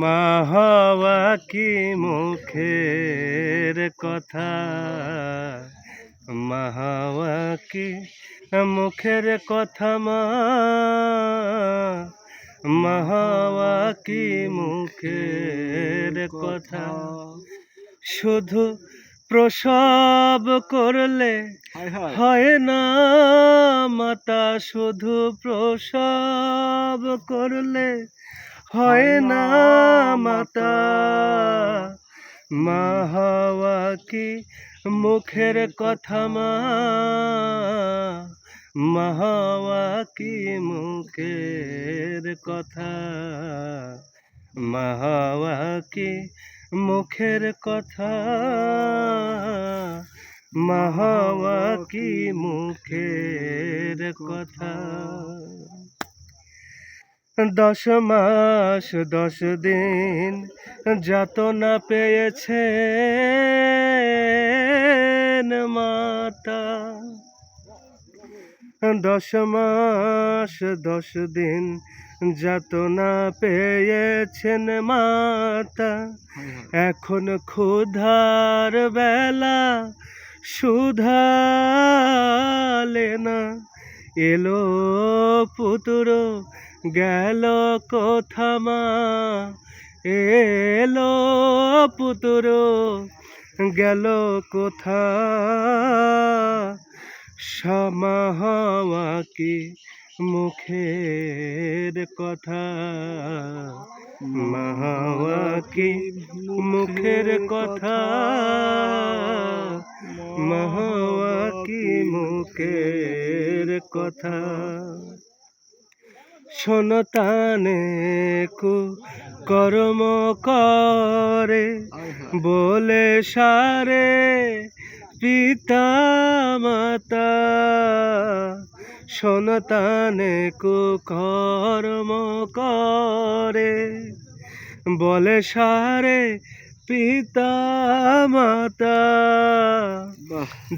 মা হওয়া কি মুখের কথা, মা হওয়া কি মুখের কথা, মা হওয়া কি মুখের কথা। শুধু প্রসব করলে হয় না মাতা, শুধু প্রসব করলে হয় না মাতা। মা হওয়া কি মুখের কথা, মা হওয়া কি মুখের কথা, মা হওয়া কি মুখের কথা, মা হওয়া কি মুখের কথা। 10 মাস 10 দিন যাতনা পেয়েছেন মাতা, 10 মাস 10 দিন যাতনা পেয়েছেন মাতা। এখন ক্ষুধার বেলা সুধালে না, এলো পুত্র গেল কোথা মা, এলো পুত্র গেল কোথা। মা হওয়া কি মুখের কথা, মা হওয়া কি মুখের কথা, মা হওয়া কি মুখের কথা। সন্তানে কর্ম করে বলে সারে পিতা মাতা, সন্তানে কর্ম করে বলে সারে পিতা মাতা।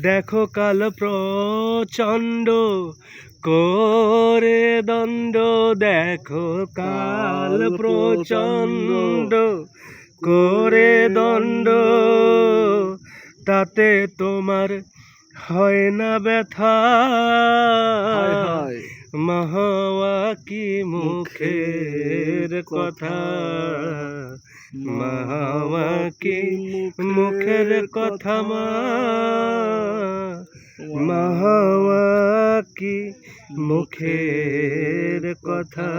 দেখো কাল প্রচণ্ড করে দণ্ড, দেখো কাল প্রচণ্ড করে দণ্ড, তাতে তোমার হয় না ব্যথা। মা হওয়া কি মুখের কথা, মা হওয়া কি মুখের কথা, মা হওয়া কি মুখের কথা।